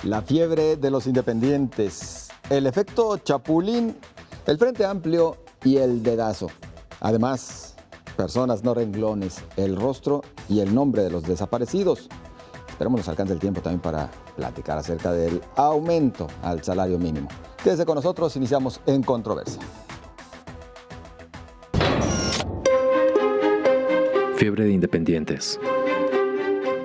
La fiebre de los independientes, el efecto Chapulín, el Frente Amplio y el dedazo. Además, personas no renglones, el rostro y el nombre de los desaparecidos. Esperemos nos alcance el tiempo también para platicar acerca del aumento al salario mínimo. Quédese con nosotros, iniciamos En Controversia. Fiebre de independientes.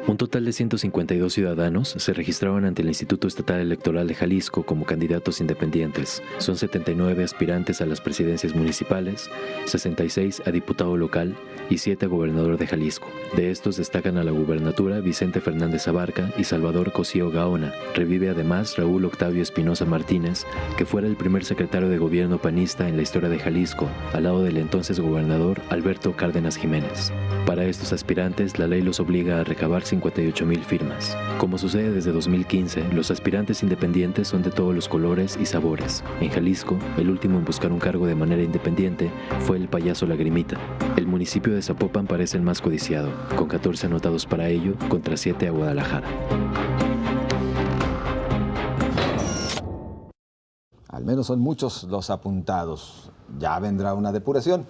Un total de 152 ciudadanos se registraron ante el Instituto Estatal Electoral de Jalisco como candidatos independientes. Son 79 aspirantes a las presidencias municipales, 66 a diputado local y 7 a gobernador de Jalisco. De estos destacan a la gubernatura Vicente Fernández Abarca y Salvador Cosío Gaona. Revive además Raúl Octavio Espinosa Martínez, que fuera el primer secretario de gobierno panista en la historia de Jalisco, al lado del entonces gobernador Alberto Cárdenas Jiménez. Para estos aspirantes, la ley los obliga a recabar 58,000 firmas. Como sucede desde 2015, los aspirantes independientes son de todos los colores y sabores. En Jalisco, el último en buscar un cargo de manera independiente fue el payaso Lagrimita. El municipio de Zapopan parece el más codiciado, con 14 anotados para ello, contra 7 a Guadalajara. Al menos son muchos los apuntados. Ya vendrá una depuración.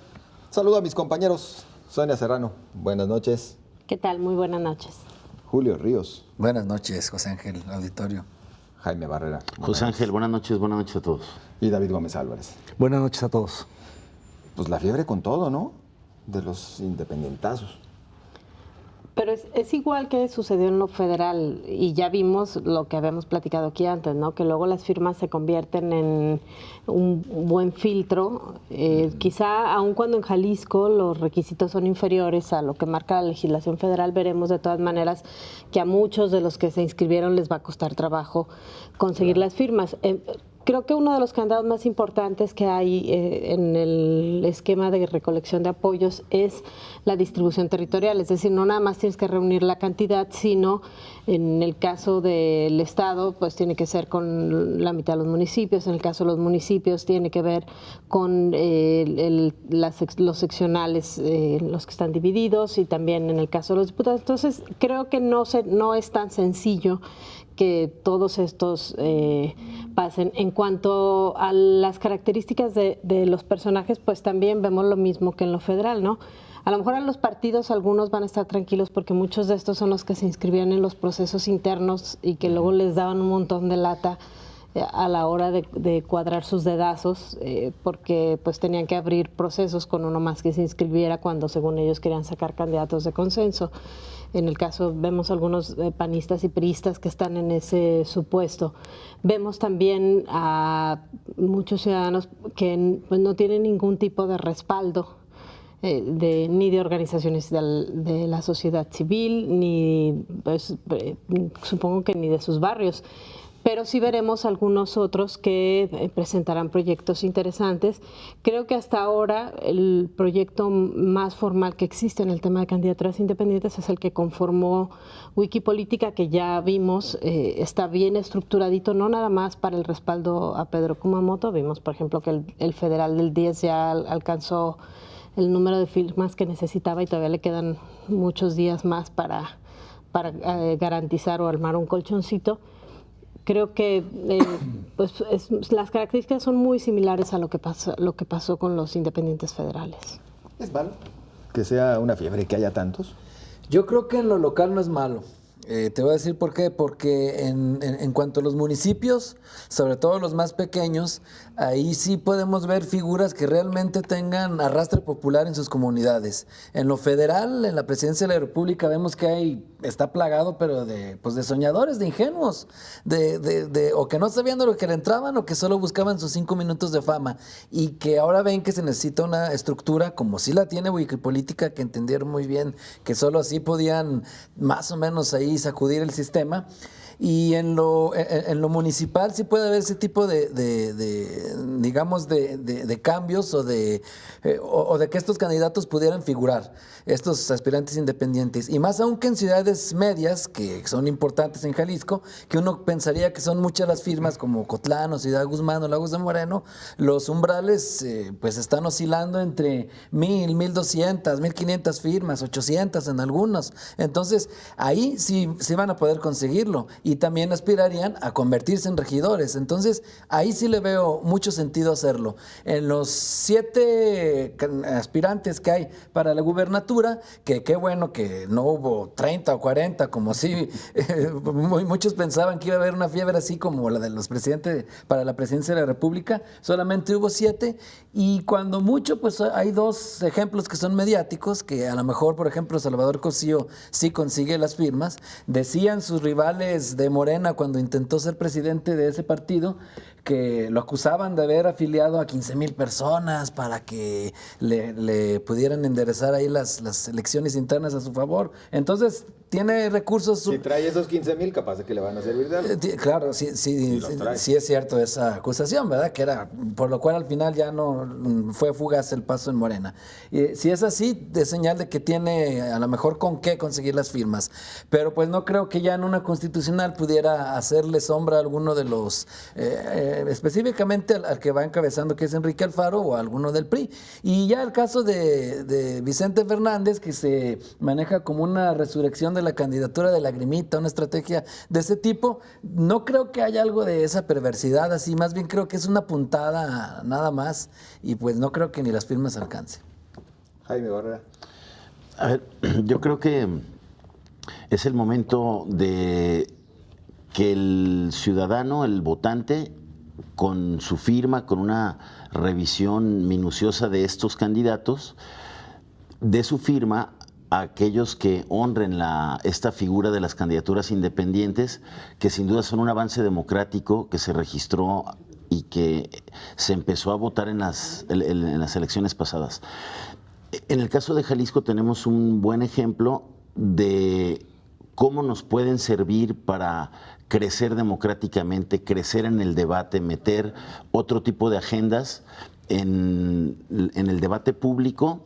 Saludo a mis compañeros. Sonia Serrano, buenas noches. ¿Qué tal? Muy buenas noches. Julio Ríos. Buenas noches, José Ángel, auditorio. Jaime Barrera. José Ángel, buenas noches a todos. Y David Gómez Álvarez. Buenas noches a todos. Pues la fiebre con todo, ¿no? De los independientazos. Pero es igual que sucedió en lo federal y ya vimos lo que habíamos platicado aquí antes, ¿no? Que luego las firmas se convierten en un buen filtro. Quizá aun cuando en Jalisco los requisitos son inferiores a lo que marca la legislación federal, veremos de todas maneras que a muchos de los que se inscribieron les va a costar trabajo conseguir las firmas. Creo que uno de los candados más importantes que hay en el esquema de recolección de apoyos es la distribución territorial, es decir, no nada más tienes que reunir la cantidad, sino en el caso del Estado, pues tiene que ser con la mitad de los municipios, en el caso de los municipios tiene que ver con los seccionales, los que están divididos, y también en el caso de los diputados. Entonces, creo que no es tan sencillo que todos estos pasen. En cuanto a las características de los personajes, pues también vemos lo mismo que en lo federal, ¿no? A lo mejor a los partidos algunos van a estar tranquilos porque muchos de estos son los que se inscribían en los procesos internos y que luego les daban un montón de lata a la hora de cuadrar sus dedazos, porque pues tenían que abrir procesos con uno más que se inscribiera cuando según ellos querían sacar candidatos de consenso. En el caso vemos algunos panistas y priistas que están en ese supuesto. Vemos también a muchos ciudadanos que pues, no tienen ningún tipo de respaldo ni de organizaciones de la sociedad civil, ni pues, supongo que ni de sus barrios. Pero sí veremos algunos otros que presentarán proyectos interesantes. Creo que hasta ahora el proyecto más formal que existe en el tema de candidaturas independientes es el que conformó Wikipolítica, que ya vimos está bien estructuradito, no nada más para el respaldo a Pedro Kumamoto. Vimos, por ejemplo, que el federal del 10 ya alcanzó el número de firmas que necesitaba y todavía le quedan muchos días más para garantizar o armar un colchoncito. Creo que pues las características son muy similares a lo que pasó con los independientes federales. ¿Es malo que sea una fiebre que haya tantos? Yo creo que en lo local no es malo. Te voy a decir por qué, porque en cuanto a los municipios, sobre todo los más pequeños, ahí sí podemos ver figuras que realmente tengan arrastre popular en sus comunidades. En lo federal, en la presidencia de la República, vemos que está plagado, pero de soñadores, de ingenuos, o que no sabían de lo que le entraban o que solo buscaban sus 5 minutos de fama y que ahora ven que se necesita una estructura como sí la tiene Wikipolítica, que entendieron muy bien que solo así podían más o menos ahí sacudir el sistema. Y en lo municipal sí puede haber ese tipo de cambios o de que estos candidatos pudieran figurar, estos aspirantes independientes. Y más aún que en ciudades medias, que son importantes en Jalisco, que uno pensaría que son muchas las firmas, como Cotlán o Ciudad Guzmán o Lagos de Moreno, los umbrales pues están oscilando entre 1,000, 1,200, 1,500 firmas, 800 en algunos. Entonces, ahí sí van a poder conseguirlo. y también aspirarían a convertirse en regidores. Entonces, ahí sí le veo mucho sentido hacerlo. En los 7 aspirantes que hay para la gubernatura, que qué bueno que no hubo 30 o 40, como sí, muchos pensaban que iba a haber una fiebre así como la de los presidentes para la presidencia de la República, solamente hubo 7, y cuando mucho, pues hay 2 ejemplos que son mediáticos, que a lo mejor, por ejemplo, Salvador Cosío sí consigue las firmas. Decían sus rivales de Morena cuando intentó ser presidente de ese partido que lo acusaban de haber afiliado a 15,000 personas para que le pudieran enderezar ahí las elecciones internas a su favor. Entonces, tiene recursos... Si trae esos 15,000, capaz de que le van a servir de algo. Claro, sí es cierto esa acusación, ¿verdad? Que era, por lo cual al final ya no fue fugaz el paso en Morena. Si es así, de señal de que tiene a lo mejor con qué conseguir las firmas. Pero pues no creo que ya en una constitucional pudiera hacerle sombra a alguno de los... específicamente al que va encabezando, que es Enrique Alfaro, o a alguno del PRI. Y ya el caso de Vicente Fernández, que se maneja como una resurrección de la candidatura de Lagrimita, una estrategia de ese tipo, no creo que haya algo de esa perversidad así, más bien creo que es una puntada nada más, y pues no creo que ni las firmas alcancen. Jaime Barrera. A ver, yo creo que es el momento de que el ciudadano, el votante, con su firma, con una revisión minuciosa de estos candidatos, dé su firma a aquellos que honren esta figura de las candidaturas independientes, que sin duda son un avance democrático que se registró y que se empezó a votar en las elecciones pasadas. En el caso de Jalisco tenemos un buen ejemplo de cómo nos pueden servir para crecer democráticamente, crecer en el debate, meter otro tipo de agendas en el debate público,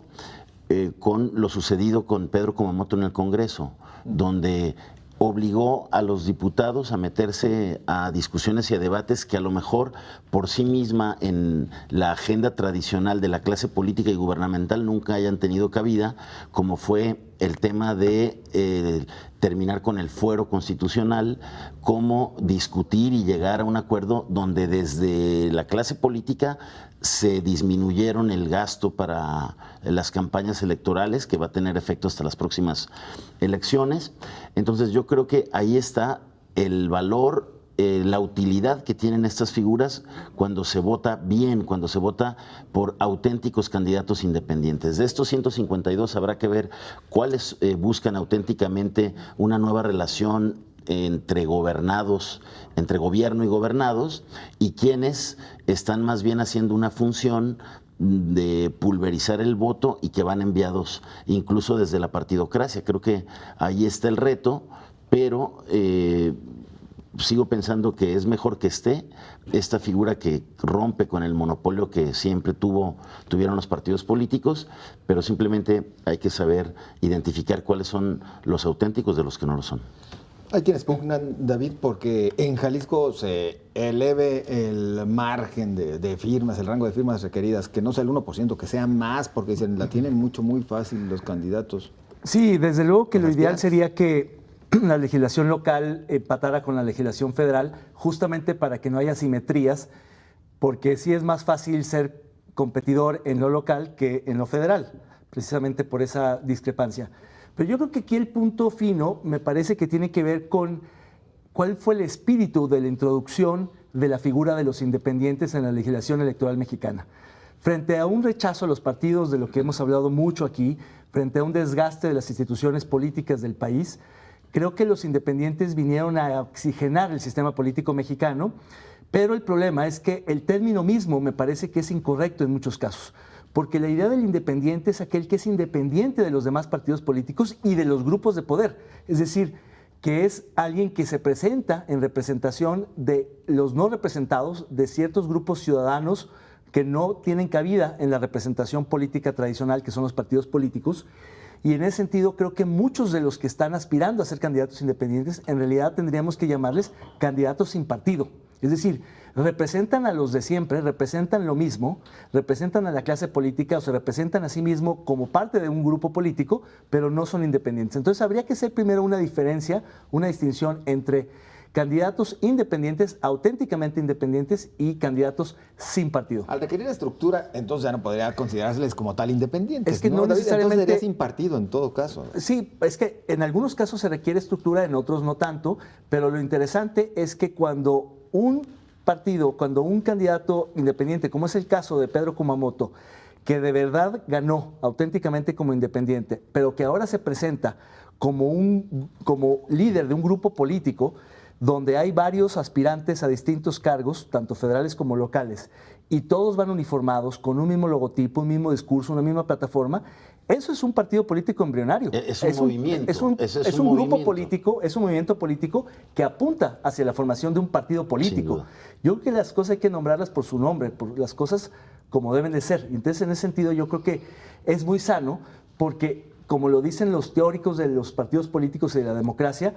con lo sucedido con Pedro Kumamoto en el Congreso, donde obligó a los diputados a meterse a discusiones y a debates que a lo mejor por sí misma en la agenda tradicional de la clase política y gubernamental nunca hayan tenido cabida, como fue el tema de terminar con el fuero constitucional, cómo discutir y llegar a un acuerdo donde desde la clase política se disminuyeron el gasto para las campañas electorales, que va a tener efecto hasta las próximas elecciones. Entonces yo creo que ahí está el valor, la utilidad que tienen estas figuras cuando se vota bien, cuando se vota por auténticos candidatos independientes. De estos 152 habrá que ver cuáles buscan auténticamente una nueva relación entre gobernados, entre gobierno y gobernados, y quienes están más bien haciendo una función de pulverizar el voto y que van enviados incluso desde la partidocracia. Creo que ahí está el reto, pero sigo pensando que es mejor que esté esta figura que rompe con el monopolio que siempre tuvieron los partidos políticos, pero simplemente hay que saber identificar cuáles son los auténticos de los que no lo son. Hay quienes pugnan, David, porque en Jalisco se eleve el margen de firmas, el rango de firmas requeridas, que no sea el 1%, que sea más, porque dicen, la tienen muy fácil los candidatos. Sí, desde luego que lo ideal sería que la legislación local empatara con la legislación federal, justamente para que no haya asimetrías, porque sí es más fácil ser competidor en lo local que en lo federal, precisamente por esa discrepancia. Pero yo creo que aquí el punto fino me parece que tiene que ver con cuál fue el espíritu de la introducción de la figura de los independientes en la legislación electoral mexicana. Frente a un rechazo a los partidos, de lo que hemos hablado mucho aquí, frente a un desgaste de las instituciones políticas del país, creo que los independientes vinieron a oxigenar el sistema político mexicano, pero el problema es que el término mismo me parece que es incorrecto en muchos casos. Porque la idea del independiente es aquel que es independiente de los demás partidos políticos y de los grupos de poder. Es decir, que es alguien que se presenta en representación de los no representados, de ciertos grupos ciudadanos que no tienen cabida en la representación política tradicional, que son los partidos políticos. Y en ese sentido creo que muchos de los que están aspirando a ser candidatos independientes, en realidad tendríamos que llamarles candidatos sin partido. Es decir, representan a los de siempre, representan lo mismo, representan a la clase política o se representan a sí mismos como parte de un grupo político, pero no son independientes. Entonces habría que hacer primero una diferencia, una distinción entre candidatos independientes, auténticamente independientes y candidatos sin partido. Al requerir estructura, entonces ya no podría considerárseles como tal independientes. Es que no David, necesariamente... entonces sería sin partido en todo caso. Sí, es que en algunos casos se requiere estructura, en otros no tanto, pero lo interesante es que cuando un partido, cuando un candidato independiente, como es el caso de Pedro Kumamoto, que de verdad ganó auténticamente como independiente, pero que ahora se presenta como líder de un grupo político donde hay varios aspirantes a distintos cargos, tanto federales como locales, y todos van uniformados con un mismo logotipo, un mismo discurso, una misma plataforma. Eso es un partido político embrionario. Es un movimiento. Es un grupo político, es un movimiento político que apunta hacia la formación de un partido político. Yo creo que las cosas hay que nombrarlas por su nombre, por las cosas como deben de ser. Entonces, en ese sentido, yo creo que es muy sano porque, como lo dicen los teóricos de los partidos políticos y de la democracia,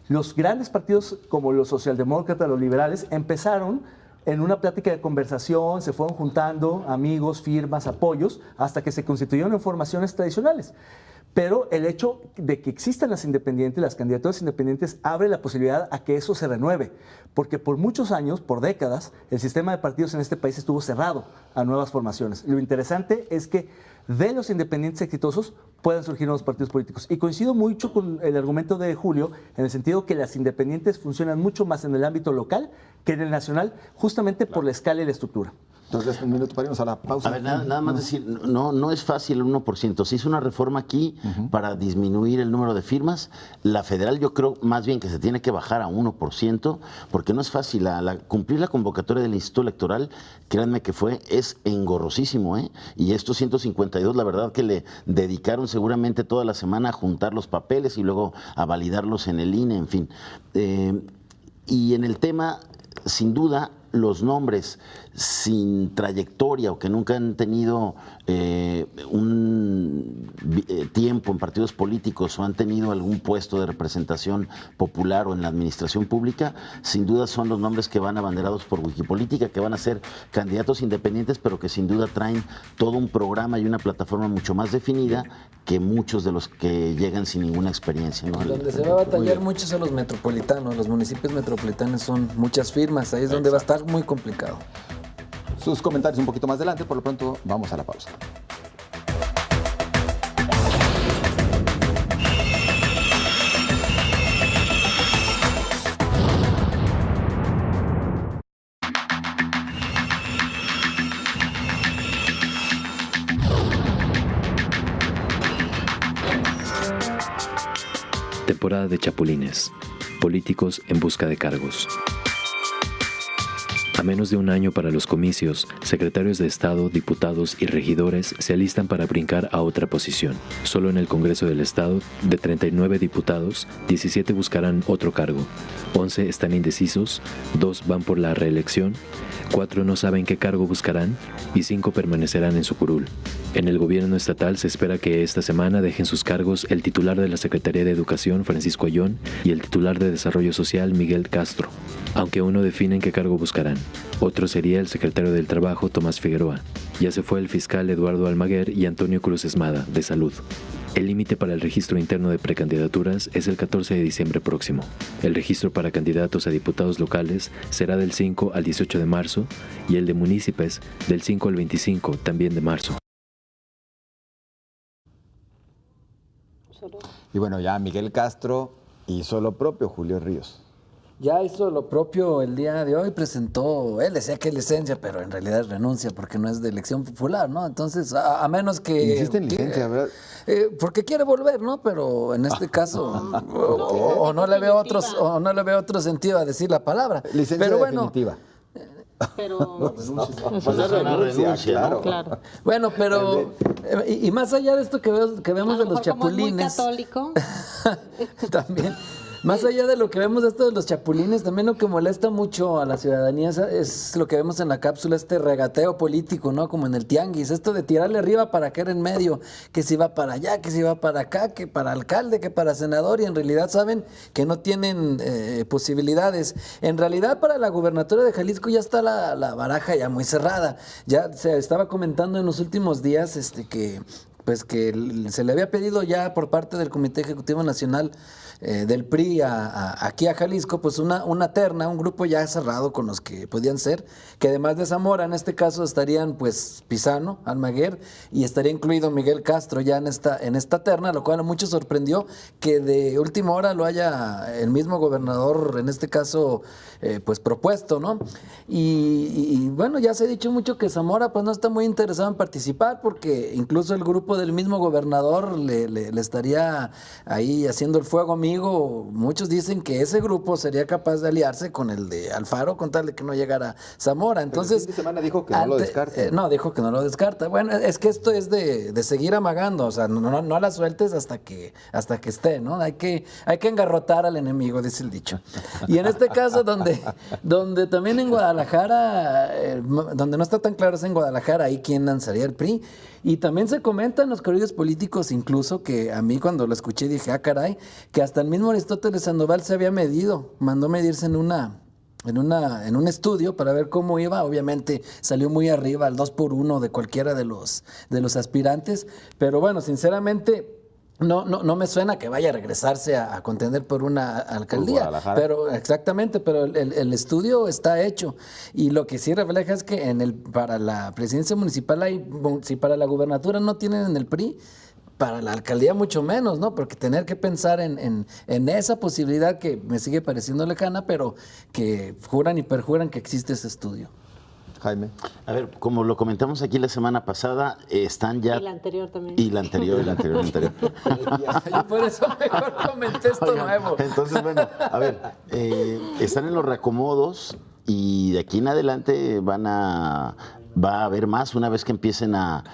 los grandes partidos como los socialdemócratas, los liberales, empezaron en una plática de conversación, se fueron juntando amigos, firmas, apoyos, hasta que se constituyeron en formaciones tradicionales. Pero el hecho de que existan las independientes, las candidaturas independientes, abre la posibilidad a que eso se renueve. Porque por muchos años, por décadas, el sistema de partidos en este país estuvo cerrado a nuevas formaciones. Lo interesante es que de los independientes exitosos puedan surgir nuevos partidos políticos. Y coincido mucho con el argumento de Julio, en el sentido que las independientes funcionan mucho más en el ámbito local que en el nacional, justamente por la escala y la estructura. Entonces, un minuto para irnos a la pausa. A ver, nada más decir, no es fácil el 1%. Se hizo una reforma aquí para disminuir el número de firmas. La federal yo creo más bien que se tiene que bajar a 1%, porque no es fácil. Cumplir la convocatoria del Instituto Electoral, créanme que es engorrosísimo, ¿eh? Y estos 152, la verdad que le dedicaron seguramente toda la semana a juntar los papeles y luego a validarlos en el INE, en fin. Y en el tema, sin duda, los nombres sin trayectoria o que nunca han tenido un tiempo en partidos políticos o han tenido algún puesto de representación popular o en la administración pública, sin duda son los nombres que van abanderados por Wikipolítica, que van a ser candidatos independientes, pero que sin duda traen todo un programa y una plataforma mucho más definida que muchos de los que llegan sin ninguna experiencia, ¿no? Donde se va a batallar mucho son los metropolitanos, los municipios metropolitanos son muchas firmas, ahí es donde va a estar muy complicado. Sus comentarios un poquito más adelante, por lo pronto vamos a la pausa. Temporada de Chapulines. Políticos en busca de cargos. A menos de un año para los comicios, secretarios de Estado, diputados y regidores se alistan para brincar a otra posición. Solo en el Congreso del Estado, de 39 diputados, 17 buscarán otro cargo, 11 están indecisos, 2 van por la reelección, 4 no saben qué cargo buscarán y 5 permanecerán en su curul. En el gobierno estatal se espera que esta semana dejen sus cargos el titular de la Secretaría de Educación, Francisco Ayón, y el titular de Desarrollo Social, Miguel Castro, aunque aún no definen qué cargo buscarán. Otro sería el secretario del Trabajo, Tomás Figueroa. Ya se fue el fiscal Eduardo Almaguer y Antonio Cruz Esmada, de Salud. El límite para el registro interno de precandidaturas es el 14 de diciembre próximo. El registro para candidatos a diputados locales será del 5 al 18 de marzo y el de municipios del 5 al 25, también de marzo. Y bueno, ya Miguel Castro hizo lo propio, Julio Ríos. Ya hizo lo propio el día de hoy, presentó, él decía que es licencia, pero en realidad renuncia porque no es de elección popular, ¿no? Entonces, a menos que... Insiste en licencia, ¿verdad? Porque quiere volver, ¿no? Pero en este caso, o no le veo otro sentido a decir la palabra. Licencia pero bueno, definitiva. Pero Es una renuncia, ¿no? claro. Bueno, pero y más allá de esto que vemos de los chapulines, como es muy católico. también. Más allá de lo que vemos de esto de los chapulines, también lo que molesta mucho a la ciudadanía es lo que vemos en la cápsula, este regateo político, ¿no? Como en el tianguis, esto de tirarle arriba para caer en medio, que si va para allá, que si va para acá, que para alcalde, que para senador, y en realidad saben que no tienen posibilidades. En realidad para la gubernatura de Jalisco ya está la baraja ya muy cerrada. Ya se estaba comentando en los últimos días que pues que se le había pedido ya por parte del Comité Ejecutivo Nacional del PRI aquí a Jalisco, pues una terna, un grupo ya cerrado con los que podían ser, que además de Zamora, en este caso estarían pues Pizano, Almaguer, y estaría incluido Miguel Castro ya en esta terna, lo cual a muchos sorprendió que de última hora lo haya el mismo gobernador, en este caso, pues propuesto, ¿no? Y bueno, ya se ha dicho mucho que Zamora pues no está muy interesado en participar, porque incluso el grupo del mismo gobernador le estaría ahí haciendo el fuego amigo. Muchos dicen que ese grupo sería capaz de aliarse con el de Alfaro con tal de que no llegara Zamora. Entonces, pero el fin de semana dijo que no lo descarta. No, dijo que no lo descarta. Bueno, es que esto es de seguir amagando, o sea, no la sueltes hasta que esté, ¿no? Hay que engarrotar al enemigo, dice el dicho. Y en este caso, donde también en Guadalajara, donde no está tan claro es en Guadalajara, ahí quién lanzaría el PRI. Y también se comenta en los corridos políticos, incluso, que a mí cuando lo escuché dije, ah, caray, que hasta el mismo Aristóteles Sandoval se había mandó medirse en un estudio para ver cómo iba. Obviamente salió muy arriba, al 2-1 de cualquiera de los aspirantes, pero bueno, sinceramente no me suena que vaya a regresarse a contender por una alcaldía, pero exactamente, pero el estudio está hecho, y lo que sí refleja es que para la presidencia municipal si para la gubernatura no tienen en el PRI, para la alcaldía mucho menos, ¿no? Porque tener que pensar en esa posibilidad que me sigue pareciendo lejana, pero que juran y perjuran que existe ese estudio. Jaime. A ver, como lo comentamos aquí la semana pasada, están ya... Y la anterior también. Y la anterior. Yo por eso mejor comenté esto nuevo. Entonces, bueno, a ver, están en los reacomodos y de aquí en adelante va a haber más una vez que empiecen a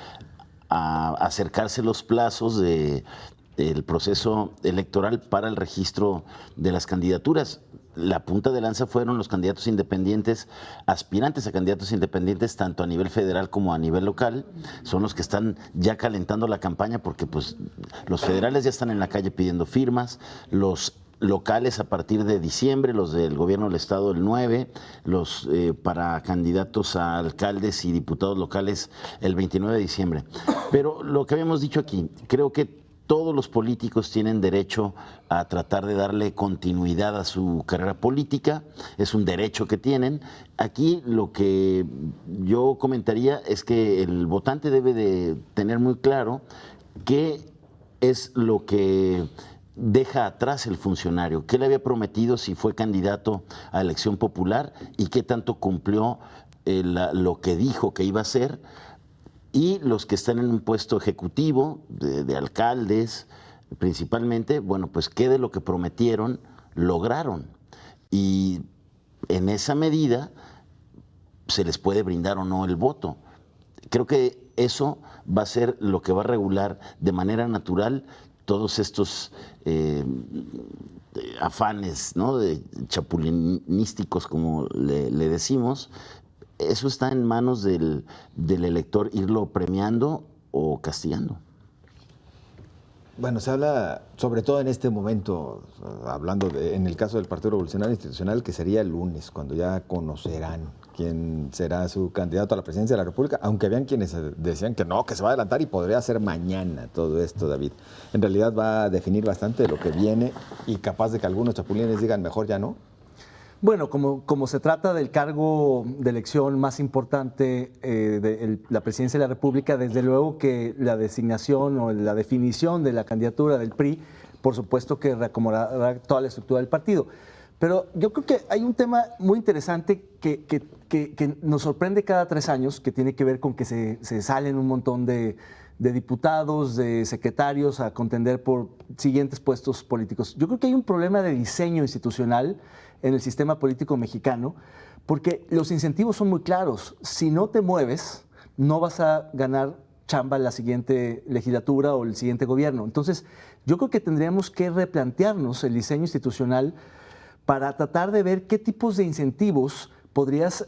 acercarse los plazos del proceso electoral para el registro de las candidaturas. La punta de lanza fueron los candidatos independientes, aspirantes a candidatos independientes, tanto a nivel federal como a nivel local. Son los que están ya calentando la campaña, porque pues los federales ya están en la calle pidiendo firmas, los locales a partir de diciembre, los del gobierno del estado el 9, los para candidatos a alcaldes y diputados locales el 29 de diciembre. Pero lo que habíamos dicho aquí, creo que todos los políticos tienen derecho a tratar de darle continuidad a su carrera política, es un derecho que tienen. Aquí lo que yo comentaría es que el votante debe de tener muy claro qué es lo que deja atrás el funcionario, qué le había prometido si fue candidato a elección popular y qué tanto cumplió lo que dijo que iba a hacer. Y los que están en un puesto ejecutivo, de alcaldes principalmente, bueno, pues qué de lo que prometieron lograron. Y en esa medida se les puede brindar o no el voto. Creo que eso va a ser lo que va a regular de manera natural todos estos afanes, ¿no?, de chapulinísticos, como le decimos. Eso está en manos del elector, irlo premiando o castigando. Bueno, se habla, sobre todo en este momento, hablando en el caso del Partido Revolucionario Institucional, que sería el lunes, cuando ya conocerán quién será su candidato a la presidencia de la República, aunque habían quienes decían que no, que se va a adelantar y podría ser mañana todo esto, David. En realidad va a definir bastante lo que viene y capaz de que algunos chapulines digan mejor ya no. Bueno, como se trata del cargo de elección más importante de la presidencia de la República, desde luego que la designación o la definición de la candidatura del PRI, por supuesto que reacomodará toda la estructura del partido. Pero yo creo que hay un tema muy interesante que nos sorprende cada 3 años, que tiene que ver con que se salen un montón de diputados, de secretarios a contender por siguientes puestos políticos. Yo creo que hay un problema de diseño institucional en el sistema político mexicano, porque los incentivos son muy claros. Si no te mueves, no vas a ganar chamba en la siguiente legislatura o el siguiente gobierno. Entonces, yo creo que tendríamos que replantearnos el diseño institucional para tratar de ver qué tipos de incentivos podrías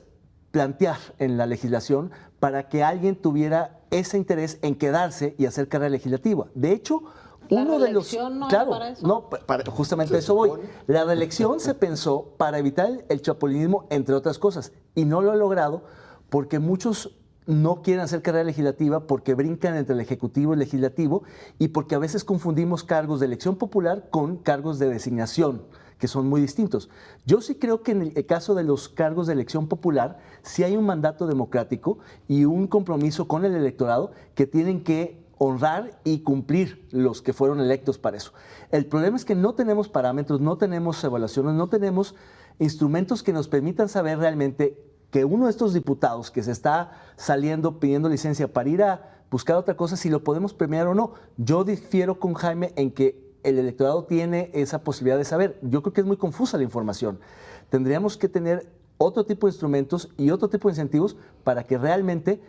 plantear en la legislación para que alguien tuviera ese interés en quedarse y hacer carrera legislativa. De hecho, uno de los... No, claro, para eso. no, justamente eso voy. La reelección se pensó para evitar el chapulinismo, entre otras cosas, y no lo ha logrado porque muchos no quieren hacer carrera legislativa porque brincan entre el Ejecutivo y el Legislativo y porque a veces confundimos cargos de elección popular con cargos de designación, que son muy distintos. Yo sí creo que en el caso de los cargos de elección popular, sí hay un mandato democrático y un compromiso con el electorado que tienen que honrar y cumplir los que fueron electos para eso. El problema es que no tenemos parámetros, no tenemos evaluaciones, no tenemos instrumentos que nos permitan saber realmente que uno de estos diputados que se está saliendo pidiendo licencia para ir a buscar otra cosa, si lo podemos premiar o no. Yo difiero con Jaime en que el electorado tiene esa posibilidad de saber. Yo creo que es muy confusa la información. Tendríamos que tener otro tipo de instrumentos y otro tipo de incentivos para que realmente,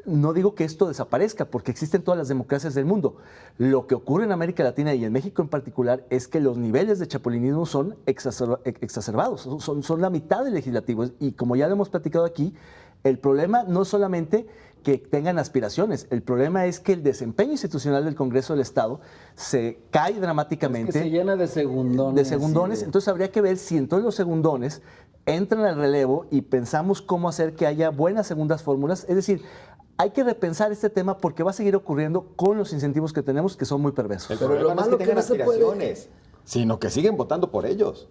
no digo que esto desaparezca, porque existen todas las democracias del mundo. Lo que ocurre en América Latina y en México en particular es que los niveles de chapulinismo son exacerbados, son la mitad del legislativo. Y como ya lo hemos platicado aquí, el problema no es solamente que tengan aspiraciones, el problema es que el desempeño institucional del Congreso del Estado se cae dramáticamente. Es que se llena de segundones. De segundones, entonces habría que ver si en todos los segundones entran al relevo y pensamos cómo hacer que haya buenas segundas fórmulas. Es decir, hay que repensar este tema porque va a seguir ocurriendo con los incentivos que tenemos, que son muy perversos. El problema no es que tengan aspiraciones, sino que siguen votando por ellos.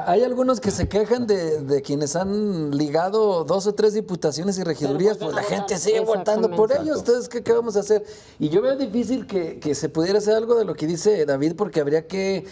Hay algunos que se quejan de quienes han ligado 2 o 3 diputaciones y regidurías, pues la gente sigue votando por ellos. Entonces, ¿qué vamos a hacer? Y yo veo difícil que se pudiera hacer algo de lo que dice David, porque habría que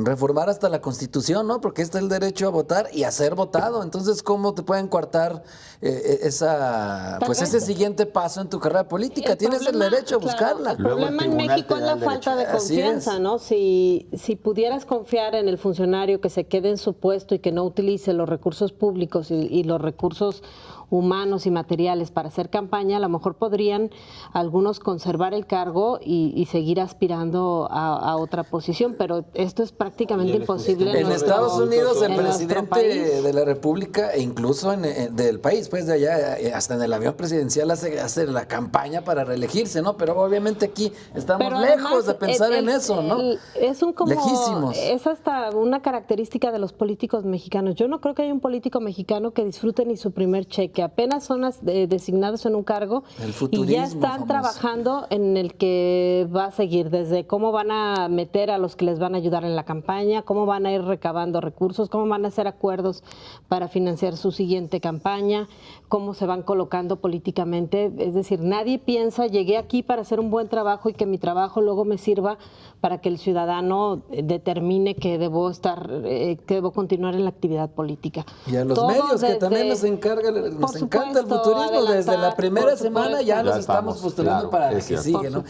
reformar hasta la Constitución, ¿no? Porque está el derecho a votar y a ser votado. Entonces, ¿cómo te pueden coartar ese siguiente paso en tu carrera política? Tienes el derecho a buscarla. El problema en México es la falta de confianza, ¿no? Si pudieras confiar en el funcionario que se quede en su puesto y que no utilice los recursos públicos y los recursos humanos y materiales para hacer campaña, a lo mejor podrían algunos conservar el cargo y seguir aspirando a otra posición, pero esto es prácticamente imposible. En Estados Unidos, el presidente de la República, e incluso del país, pues de allá, hasta en el avión presidencial hace la campaña para reelegirse, ¿no? Pero obviamente aquí estamos lejos de pensar en eso, ¿no? Lejísimos. Es hasta una característica de los políticos mexicanos. Yo no creo que haya un político mexicano que disfrute ni su primer cheque. Apenas son designados en un cargo y ya están trabajando en el que va a seguir, desde cómo van a meter a los que les van a ayudar en la campaña, cómo van a ir recabando recursos, cómo van a hacer acuerdos para financiar su siguiente campaña, cómo se van colocando políticamente. Es decir, nadie piensa, llegué aquí para hacer un buen trabajo y que mi trabajo luego me sirva para que el ciudadano determine que debo continuar en la actividad política. Y a los medios que también les encanta el futurismo. Desde la primera semana ya los estamos postulando para que sigue, ¿no?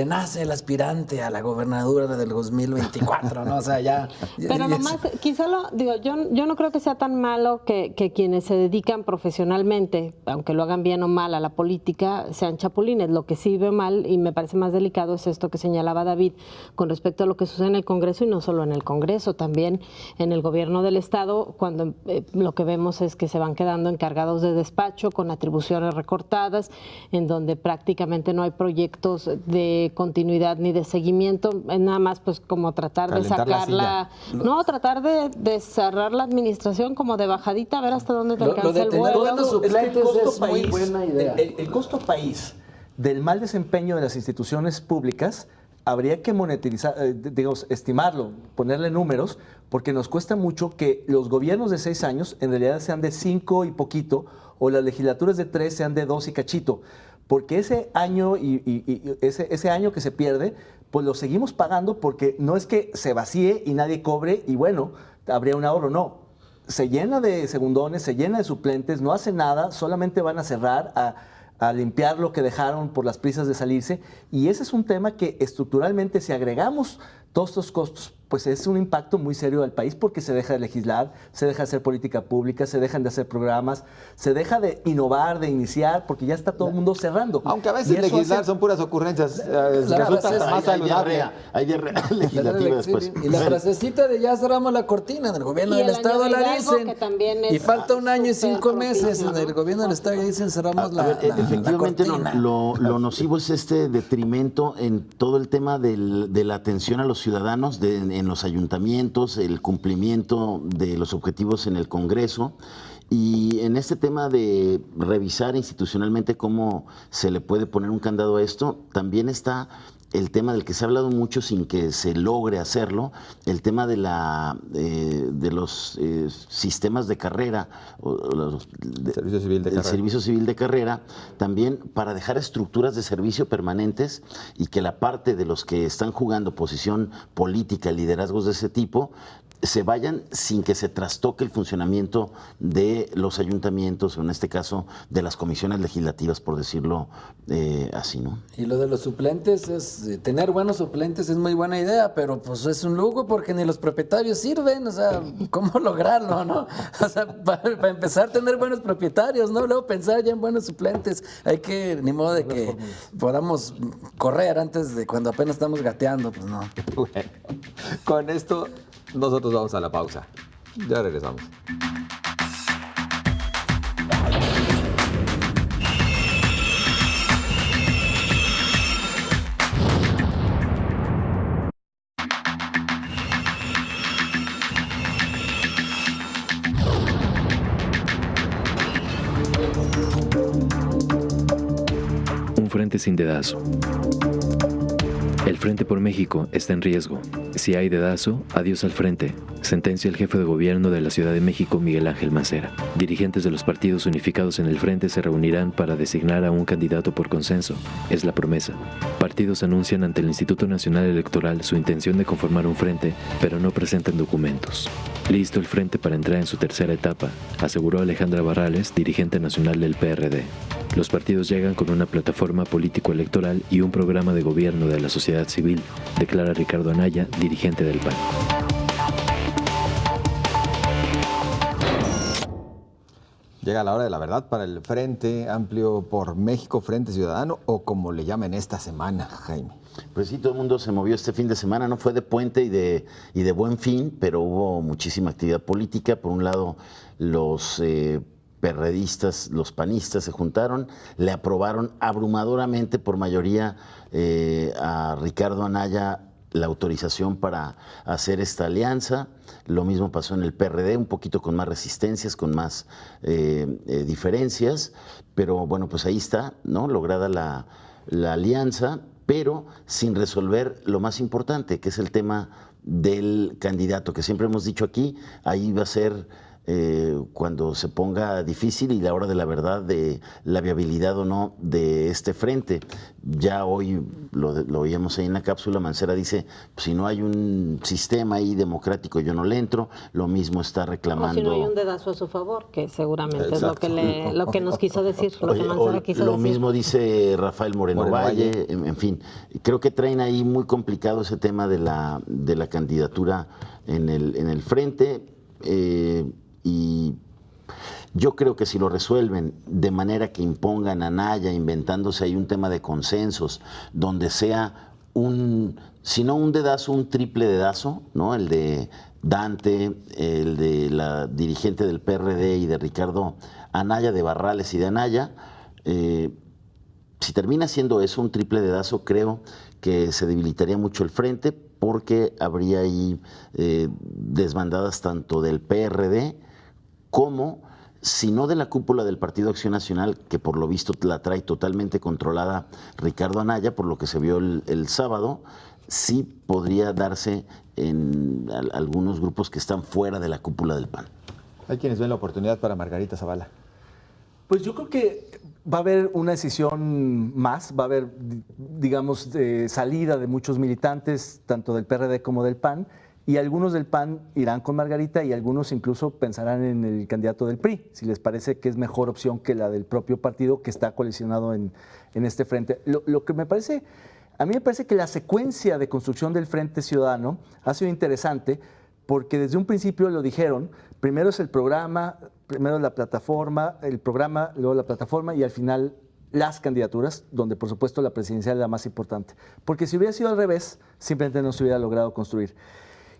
Nace el aspirante a la gobernadura del 2024, ¿no? O sea, ya. Pero nomás, quizá yo no creo que sea tan malo que quienes se dedican profesionalmente, aunque lo hagan bien o mal a la política, sean chapulines. Lo que sí veo mal y me parece más delicado es esto que señalaba David con respecto a lo que sucede en el Congreso, y no solo en el Congreso, también en el gobierno del Estado, cuando lo que vemos es que se van quedando encargados de despacho con atribuciones recortadas, en donde prácticamente no hay proyectos de continuidad ni de seguimiento, es nada más pues como tratar de sacarla, tratar de cerrar la administración como de bajadita, a ver hasta dónde te alcanza el vuelo. Es muy buena idea. El costo país del mal desempeño de las instituciones públicas habría que monetizar, estimarlo, ponerle números, porque nos cuesta mucho que los gobiernos de 6 años en realidad sean de 5 y poquito, o las legislaturas de 3 sean de 2 y cachito, porque ese año ese año que se pierde, pues lo seguimos pagando, porque no es que se vacíe y nadie cobre y bueno, habría un ahorro, no. Se llena de segundones, se llena de suplentes, no hace nada, solamente van a cerrar, a limpiar lo que dejaron por las prisas de salirse, y ese es un tema que estructuralmente, si agregamos todos estos costos, pues es un impacto muy serio al país, porque se deja de legislar, se deja de hacer política pública, se dejan de hacer programas, se deja de innovar, de iniciar, porque ya está todo el mundo cerrando. Aunque a veces legislar son puras ocurrencias, resulta más saludable. Hay diarrea legislativa después. Y la frasecita de ya cerramos la cortina, en el gobierno del Estado la dicen, y falta un año y 5 meses, en el gobierno del Estado ya dicen cerramos la efectivamente, cortina. Lo nocivo es este detrimento en todo el tema de la atención a los ciudadanos, en los ayuntamientos, el cumplimiento de los objetivos en el Congreso, Y en este tema de revisar institucionalmente cómo se le puede poner un candado a esto, también está el tema del que se ha hablado mucho sin que se logre hacerlo, el tema de los sistemas de carrera, el servicio civil de carrera, también para dejar estructuras de servicio permanentes y que la parte de los que están jugando posición política, liderazgos de ese tipo, se vayan sin que se trastoque el funcionamiento de los ayuntamientos, o en este caso de las comisiones legislativas, por decirlo así, ¿no? Y lo de los suplentes tener buenos suplentes es muy buena idea, pero pues es un lujo porque ni los propietarios sirven, o sea, ¿cómo lograrlo, no? O sea, para empezar tener buenos propietarios, ¿no? Luego pensar ya en buenos suplentes, hay que, ni modo de que podamos correr antes de cuando apenas estamos gateando, pues no. Bueno, con esto nosotros vamos a la pausa. Ya regresamos. Un frente sin dedazo. El Frente por México está en riesgo. Si hay dedazo, adiós al frente, sentencia el jefe de gobierno de la Ciudad de México, Miguel Ángel Mancera. Dirigentes de los partidos unificados en el frente se reunirán para designar a un candidato por consenso. Es la promesa. Partidos anuncian ante el Instituto Nacional Electoral su intención de conformar un frente, pero no presentan documentos. Listo el frente para entrar en su tercera etapa, aseguró Alejandra Barrales, dirigente nacional del PRD. Los partidos llegan con una plataforma político-electoral y un programa de gobierno de la sociedad civil, declara Ricardo Anaya, dirigente del PAN. Llega la hora de la verdad para el Frente Amplio por México, Frente Ciudadano, o como le llaman esta semana, Jaime. Pues sí, todo el mundo se movió este fin de semana, no fue de puente y de Buen Fin, pero hubo muchísima actividad política. Por un lado, los perredistas, los panistas se juntaron, le aprobaron abrumadoramente por mayoría a Ricardo Anaya la autorización para hacer esta alianza. Lo mismo pasó en el PRD, un poquito con más resistencias, con más diferencias, pero bueno, pues ahí está, ¿no? Lograda la alianza, pero sin resolver lo más importante, que es el tema del candidato, que siempre hemos dicho aquí, ahí va a ser cuando se ponga difícil y la hora de la verdad de la viabilidad o no de este frente. Ya hoy lo oíamos ahí en la cápsula, Mancera dice, pues, si no hay un sistema ahí democrático yo no le entro, lo mismo está reclamando. O si no hay un dedazo a su favor, que seguramente exacto, es lo que nos quiso decir, lo que Mancera quiso lo decir. Lo mismo dice Rafael Moreno Valle, en fin, creo que traen ahí muy complicado ese tema de la candidatura en el frente. Y yo creo que si lo resuelven de manera que impongan a Anaya, inventándose ahí un tema de consensos, donde sea si no un dedazo, un triple dedazo, ¿no? El de Dante, el de la dirigente del PRD y de Ricardo Anaya, de Barrales y de Anaya, si termina siendo eso, un triple dedazo, creo que se debilitaría mucho el frente, porque habría ahí desbandadas tanto del PRD como, si no de la cúpula del Partido Acción Nacional, que por lo visto la trae totalmente controlada Ricardo Anaya, por lo que se vio el sábado, sí podría darse en algunos grupos que están fuera de la cúpula del PAN. Hay quienes ven la oportunidad para Margarita Zavala. Pues yo creo que va a haber una decisión más, va a haber, digamos, salida de muchos militantes, tanto del PRD como del PAN, y algunos del PAN irán con Margarita y algunos incluso pensarán en el candidato del PRI, si les parece que es mejor opción que la del propio partido que está coalicionado en este frente. Lo que a mí me parece que la secuencia de construcción del Frente Ciudadano ha sido interesante porque desde un principio lo dijeron, primero es el programa, primero la plataforma, el programa, luego la plataforma y al final las candidaturas, donde por supuesto la presidencial es la más importante. Porque si hubiera sido al revés, simplemente no se hubiera logrado construir.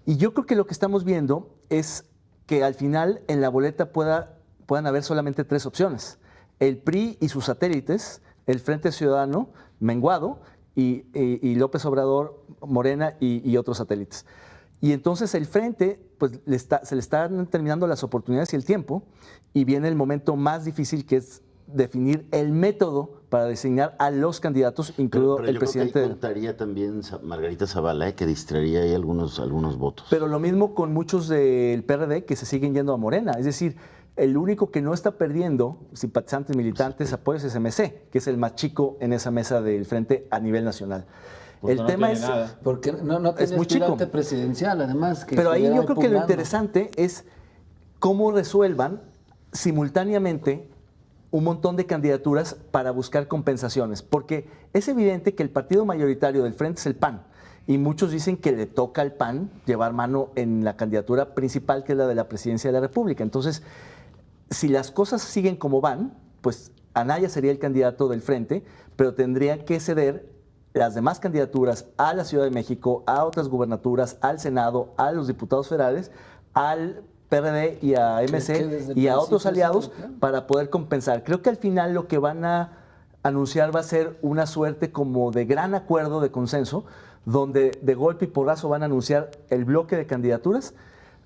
Y yo creo que lo que estamos viendo es que al final en la boleta puedan haber solamente tres opciones. El PRI y sus satélites, el Frente Ciudadano, menguado, y López Obrador, Morena y otros satélites. Y entonces el Frente, pues se le están terminando las oportunidades y el tiempo, y viene el momento más difícil, que es definir el método para designar a los candidatos, incluido pero el yo presidente. Creo que ahí contaría también Margarita Zavala, que distraería ahí algunos votos. Pero lo mismo con muchos del PRD que se siguen yendo a Morena. Es decir, el único que no está perdiendo simpatizantes, militantes, apoyos es MC, que es el más chico en esa mesa del Frente a nivel nacional. Porque el no tema tiene es nada. Porque no es muy chico presidencial, además. Que pero ahí yo creo que lo impugnando. interesante es cómo resuelvan simultáneamente un montón de candidaturas para buscar compensaciones, porque es evidente que el partido mayoritario del Frente es el PAN, y muchos dicen que le toca al PAN llevar mano en la candidatura principal, que es la de la presidencia de la República. Entonces, si las cosas siguen como van, pues Anaya sería el candidato del Frente, pero tendría que ceder las demás candidaturas a la Ciudad de México, a otras gubernaturas, al Senado, a los diputados federales, al PRD y a MC y a otros aliados para poder compensar. Creo que al final lo que van a anunciar va a ser una suerte como de gran acuerdo, de consenso, donde de golpe y porrazo van a anunciar el bloque de candidaturas,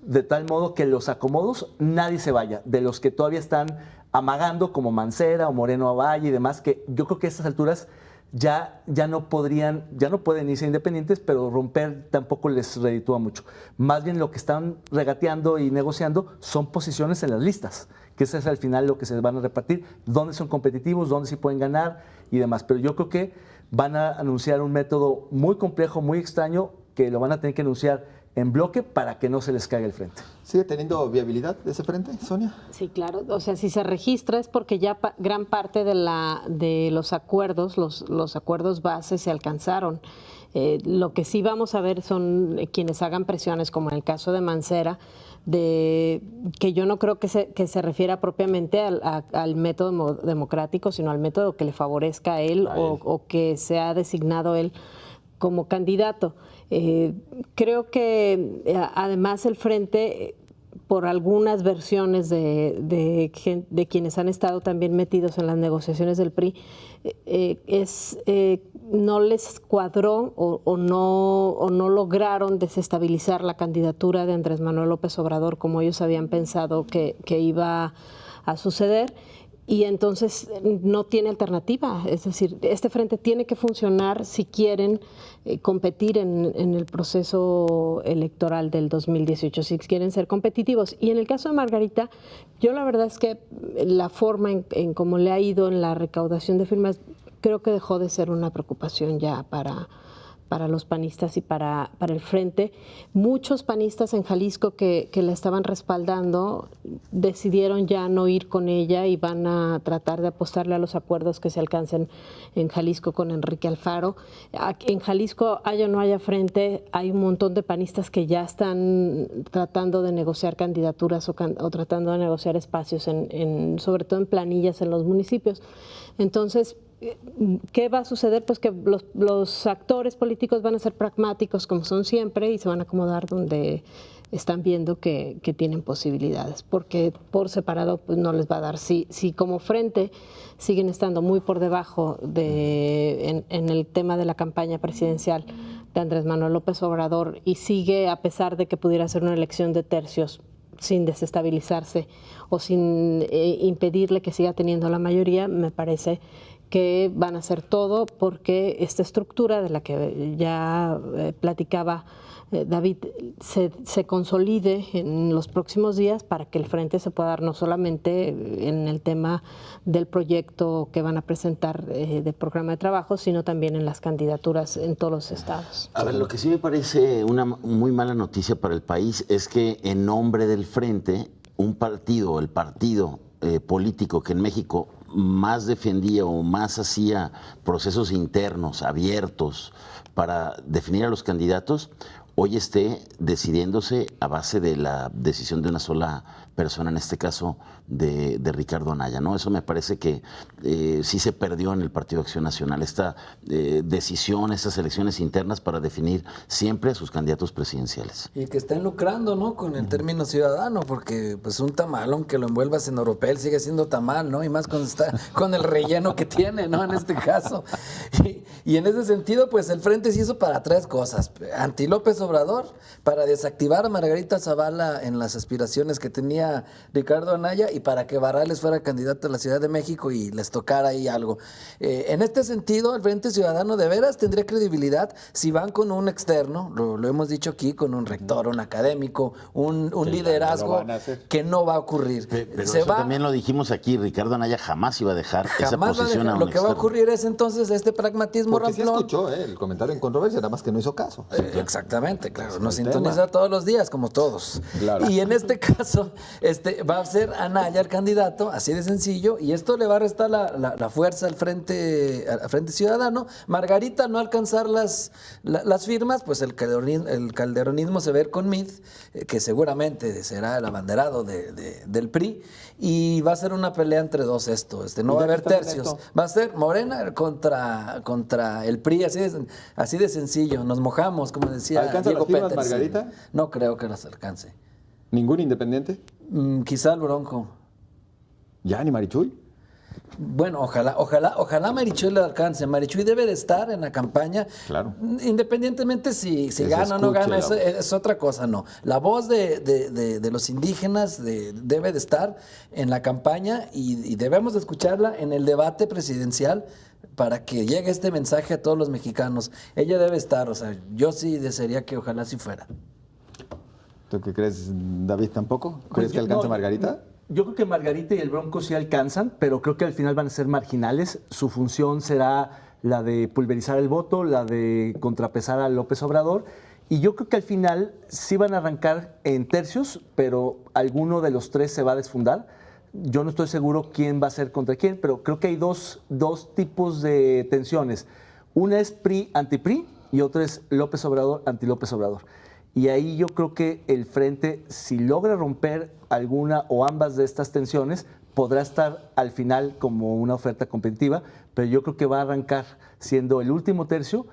de tal modo que los acomodos nadie se vaya, de los que todavía están amagando, como Mancera o Moreno Valle y demás, que yo creo que a estas alturas ya no pueden irse independientes, pero romper tampoco les reditúa mucho. Más bien lo que están regateando y negociando son posiciones en las listas, que ese es al final lo que se van a repartir, dónde son competitivos, dónde sí pueden ganar y demás. Pero yo creo que van a anunciar un método muy complejo, muy extraño, que lo van a tener que anunciar en bloque para que no se les caiga el Frente. ¿Sigue teniendo viabilidad ese Frente, Sonia? Sí, claro. O sea, si se registra es porque ya gran parte de los acuerdos, los acuerdos base se alcanzaron. Lo que sí vamos a ver son quienes hagan presiones, como en el caso de Mancera, que yo no creo que se refiera propiamente al método democrático, sino al método que le favorezca a él, o que se ha designado él como candidato. Creo que además el Frente, por algunas versiones de quienes han estado también metidos en las negociaciones del PRI, no les cuadró o no lograron desestabilizar la candidatura de Andrés Manuel López Obrador como ellos habían pensado que iba a suceder. Y entonces no tiene alternativa, es decir, este Frente tiene que funcionar si quieren competir en el proceso electoral del 2018, si quieren ser competitivos. Y en el caso de Margarita, yo la verdad es que la forma en cómo le ha ido en la recaudación de firmas, creo que dejó de ser una preocupación ya para los panistas y para el Frente. Muchos panistas en Jalisco que la estaban respaldando decidieron ya no ir con ella y van a tratar de apostarle a los acuerdos que se alcancen en Jalisco con Enrique Alfaro. En Jalisco, haya o no haya Frente, hay un montón de panistas que ya están tratando de negociar candidaturas o tratando de negociar espacios, sobre todo en planillas en los municipios. Entonces, ¿qué va a suceder? Pues que los actores políticos van a ser pragmáticos como son siempre y se van a acomodar donde están viendo que tienen posibilidades, porque por separado pues no les va a dar. Si como Frente siguen estando muy por debajo en el tema de la campaña presidencial de Andrés Manuel López Obrador y sigue, a pesar de que pudiera ser una elección de tercios, sin desestabilizarse o sin impedirle que siga teniendo la mayoría, me parece que van a hacer todo porque esta estructura de la que ya platicaba David se consolide en los próximos días para que el Frente se pueda dar no solamente en el tema del proyecto que van a presentar de programa de trabajo, sino también en las candidaturas en todos los estados. A ver, lo que sí me parece una muy mala noticia para el país es que en nombre del Frente, el partido político que en México más defendía o más hacía procesos internos abiertos para definir a los candidatos, hoy esté decidiéndose a base de la decisión de una sola persona, en este caso de Ricardo Anaya, ¿no? Eso me parece que sí se perdió en el Partido Acción Nacional, esta decisión, estas elecciones internas para definir siempre a sus candidatos presidenciales. Y que estén lucrando, ¿no?, con el término ciudadano, porque pues un tamal, aunque lo envuelvas en oropel, sigue siendo tamal, ¿no? Y más cuando está con el relleno que tiene, ¿no?, en este caso. Y en ese sentido, pues el Frente se hizo para tres cosas: anti López Obrador, para desactivar a Margarita Zavala en las aspiraciones que tenía Ricardo Anaya y para que Barrales fuera candidato a la Ciudad de México y les tocara ahí algo. En este sentido, el Frente Ciudadano de veras tendría credibilidad si van con un externo, lo hemos dicho aquí, con un rector, un académico, un liderazgo que no va a ocurrir. Pero eso también lo dijimos aquí, Ricardo Anaya jamás iba a dejar esa posición a un Lo que va a ocurrir es entonces este pragmatismo ramplón. Porque sí escuchó el comentario en controversia, nada más que no hizo caso. Exactamente, claro, nos sintoniza todos los días, como todos. Claro. Y en este caso, va a ser Anaya el candidato, así de sencillo, y esto le va a restar la fuerza al Frente Ciudadano. Margarita no alcanzar las firmas, pues el calderonismo se va a ir con Mid, que seguramente será el abanderado del PRI, y va a ser una pelea entre dos no va a haber tercios. Va a ser Morena contra el PRI, así de sencillo. Nos mojamos, como decía ¿Alcanza Diego las firmas, Peters. Margarita? No creo que las alcance. ¿Ningún independiente? Quizá el Bronco. ¿Ya ni Marichuy? Bueno, ojalá Marichuy le alcance. Marichuy debe de estar en la campaña, claro, independientemente si gana o no gana, es otra cosa, no. La voz de los indígenas debe de estar en la campaña y debemos de escucharla en el debate presidencial para que llegue este mensaje a todos los mexicanos. Ella debe estar, yo sí desearía que ojalá sí fuera. ¿Tú qué crees, David, tampoco? ¿Crees que alcance Margarita? Yo creo que Margarita y el Bronco sí alcanzan, pero creo que al final van a ser marginales. Su función será la de pulverizar el voto, la de contrapesar a López Obrador. Y yo creo que al final sí van a arrancar en tercios, pero alguno de los tres se va a desfundar. Yo no estoy seguro quién va a ser contra quién, pero creo que hay dos tipos de tensiones. Una es PRI anti-PRI y otra es López Obrador anti-López Obrador. Y ahí yo creo que el Frente, si logra romper alguna o ambas de estas tensiones, podrá estar al final como una oferta competitiva, pero yo creo que va a arrancar siendo el último tercio.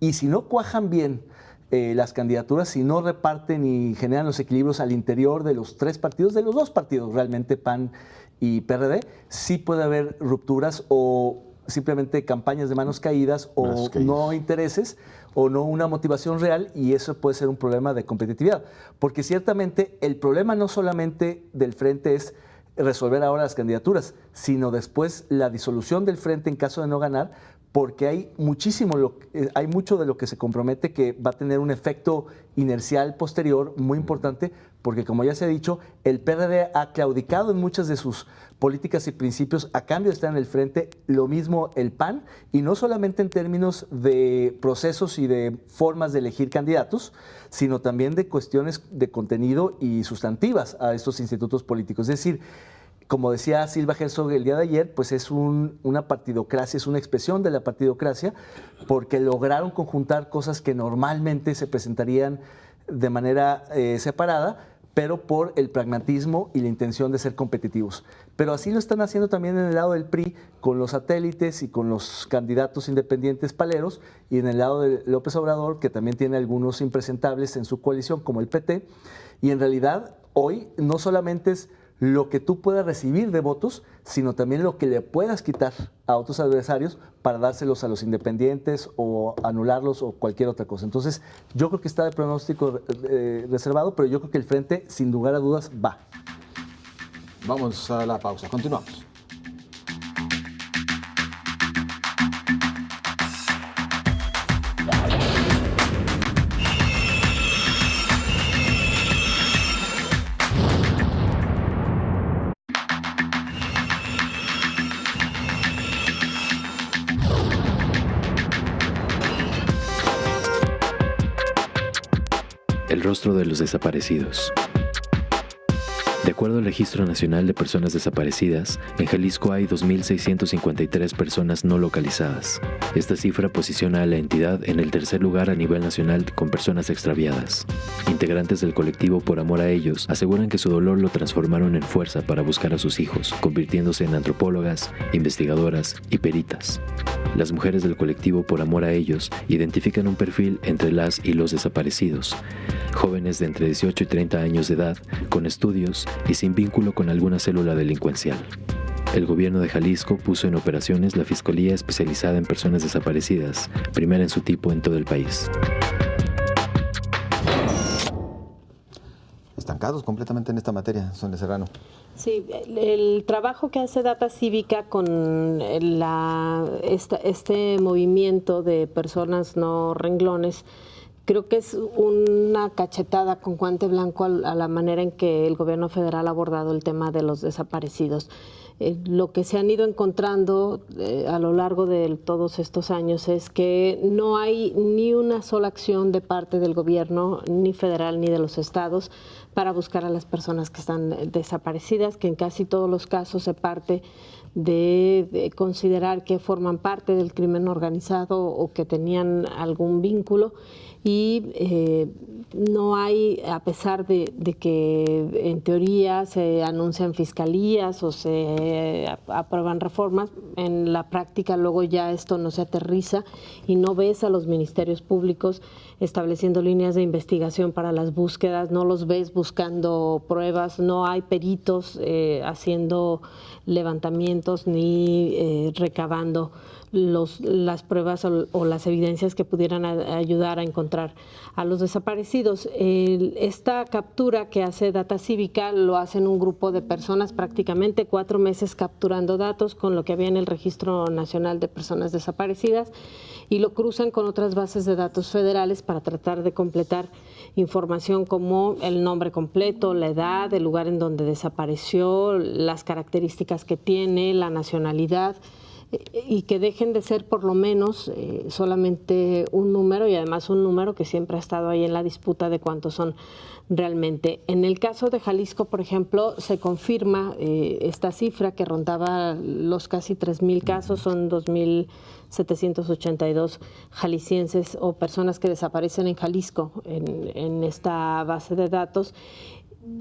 Y si no cuajan bien las candidaturas, si no reparten y generan los equilibrios al interior de los tres partidos, de los dos partidos realmente, PAN y PRD, sí puede haber rupturas o simplemente campañas de manos caídas o no intereses o no una motivación real, y eso puede ser un problema de competitividad. Porque ciertamente el problema no solamente del Frente es resolver ahora las candidaturas, sino después la disolución del Frente en caso de no ganar, porque hay mucho de lo que se compromete que va a tener un efecto inercial posterior muy importante, porque como ya se ha dicho, el PRD ha claudicado en muchas de sus políticas y principios a cambio de estar en el Frente, lo mismo el PAN, y no solamente en términos de procesos y de formas de elegir candidatos, sino también de cuestiones de contenido y sustantivas a estos institutos políticos. Es decir, como decía Silva Herzog el día de ayer, pues es una partidocracia, es una expresión de la partidocracia, porque lograron conjuntar cosas que normalmente se presentarían de manera separada, pero por el pragmatismo y la intención de ser competitivos. Pero así lo están haciendo también en el lado del PRI, con los satélites y con los candidatos independientes paleros, y en el lado de López Obrador, que también tiene algunos impresentables en su coalición, como el PT. Y en realidad, hoy no solamente es lo que tú puedas recibir de votos, sino también lo que le puedas quitar a otros adversarios para dárselos a los independientes o anularlos o cualquier otra cosa. Entonces, yo creo que está de pronóstico reservado, pero yo creo que el Frente, sin lugar a dudas, va. Vamos a la pausa. Continuamos. El rostro de los desaparecidos. De acuerdo al Registro Nacional de Personas Desaparecidas, en Jalisco hay 2.653 personas no localizadas. Esta cifra posiciona a la entidad en el tercer lugar a nivel nacional con personas extraviadas. Integrantes del colectivo Por Amor a Ellos aseguran que su dolor lo transformaron en fuerza para buscar a sus hijos, convirtiéndose en antropólogas, investigadoras y peritas. Las mujeres del colectivo Por Amor a Ellos identifican un perfil entre las y los desaparecidos, jóvenes de entre 18 y 30 años de edad, con estudios y sin vínculo con alguna célula delincuencial. El gobierno de Jalisco puso en operaciones la Fiscalía Especializada en Personas Desaparecidas, primera en su tipo en todo el país. estancados completamente en esta materia, Sonia Serrano. Sí, el trabajo que hace Data Cívica con este movimiento de personas no renglones, creo que es una cachetada con guante blanco a la manera en que el gobierno federal ha abordado el tema de los desaparecidos. Lo que se han ido encontrando a lo largo de todos estos años es que no hay ni una sola acción de parte del gobierno, ni federal ni de los estados, para buscar a las personas que están desaparecidas, que en casi todos los casos se parte de considerar que forman parte del crimen organizado o que tenían algún vínculo. Y no hay, a pesar de que en teoría se anuncian fiscalías o se aprueban reformas, en la práctica luego ya esto no se aterriza y no ves a los ministerios públicos estableciendo líneas de investigación para las búsquedas, no los ves buscando pruebas, no hay peritos haciendo levantamientos ni recabando las pruebas o las evidencias que pudieran ayudar a encontrar a los desaparecidos. Esta captura que hace Data Cívica lo hacen un grupo de personas, prácticamente 4 meses capturando datos con lo que había en el Registro Nacional de Personas Desaparecidas, y lo cruzan con otras bases de datos federales para tratar de completar información como el nombre completo, la edad, el lugar en donde desapareció, las características que tiene, la nacionalidad, y que dejen de ser por lo menos solamente un número, y además un número que siempre ha estado ahí en la disputa de cuántos son realmente. En el caso de Jalisco, por ejemplo, se confirma esta cifra que rondaba los casi 3,000 casos, son 2,782 jaliscienses o personas que desaparecen en Jalisco en esta base de datos.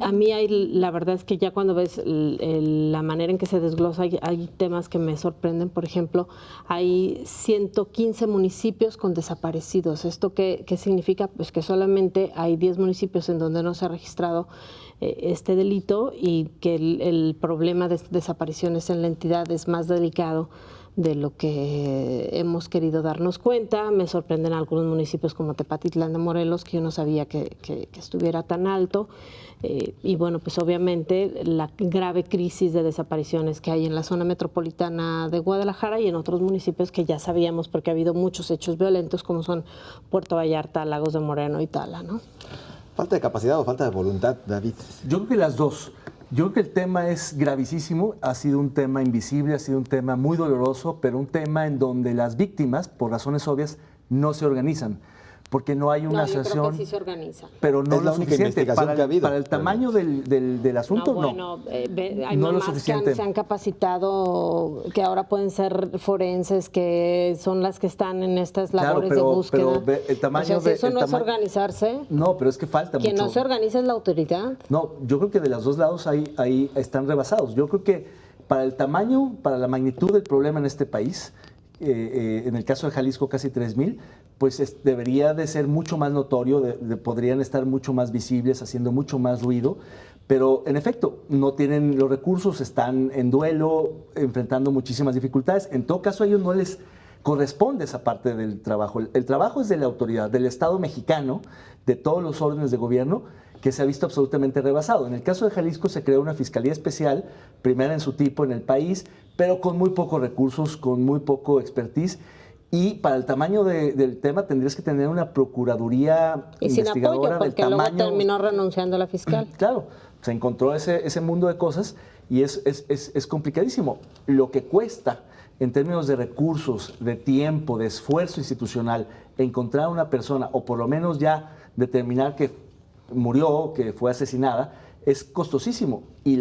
A mí la verdad es que ya cuando ves la manera en que se desglosa, hay temas que me sorprenden. Por ejemplo, hay 115 municipios con desaparecidos. ¿Esto qué significa? Pues que solamente hay 10 municipios en donde no se ha registrado este delito, y que el problema de desapariciones en la entidad es más delicado de lo que hemos querido darnos cuenta. Me sorprenden algunos municipios como Tepatitlán de Morelos, que yo no sabía que estuviera tan alto. Y bueno, pues obviamente la grave crisis de desapariciones que hay en la zona metropolitana de Guadalajara y en otros municipios que ya sabíamos porque ha habido muchos hechos violentos, como son Puerto Vallarta, Lagos de Moreno y Tala, ¿no? ¿Falta de capacidad o falta de voluntad, David? Yo creo que las dos. Yo creo que el tema es gravísimo, ha sido un tema invisible, ha sido un tema muy doloroso, pero un tema en donde las víctimas, por razones obvias, no se organizan, porque no hay una asociación. Yo creo que sí se organiza. Pero no es la lo única suficiente. investigación que ha habido. Para el tamaño del asunto, no. Hay no lo mamás suficiente. que se han capacitado, que ahora pueden ser forenses, que son las que están en estas labores de búsqueda. Pero el tamaño o sea, si eso no es organizarse. No, pero es que falta Quien mucho. no se organiza es la autoridad. No, yo creo que de los dos lados ahí están rebasados. Yo creo que para el tamaño, para la magnitud del problema en este país, en el caso de Jalisco casi 3,000, pues debería de ser mucho más notorio, podrían estar mucho más visibles, haciendo mucho más ruido, pero en efecto no tienen los recursos, están en duelo, enfrentando muchísimas dificultades. En todo caso a ellos no les corresponde esa parte del trabajo. El trabajo es de la autoridad, del Estado mexicano, de todos los órdenes de gobierno, que se ha visto absolutamente rebasado. En el caso de Jalisco se creó una fiscalía especial, primera en su tipo en el país, pero con muy pocos recursos, con muy poco expertise. Y para el tamaño del tema tendrías que tener una procuraduría y sin investigadora apoyo, porque del luego tamaño. terminó renunciando la fiscal. Claro, se encontró ese mundo de cosas y es complicadísimo. Lo que cuesta en términos de recursos, de tiempo, de esfuerzo institucional, encontrar a una persona, o por lo menos ya determinar que murió, que fue asesinada, es costosísimo. Y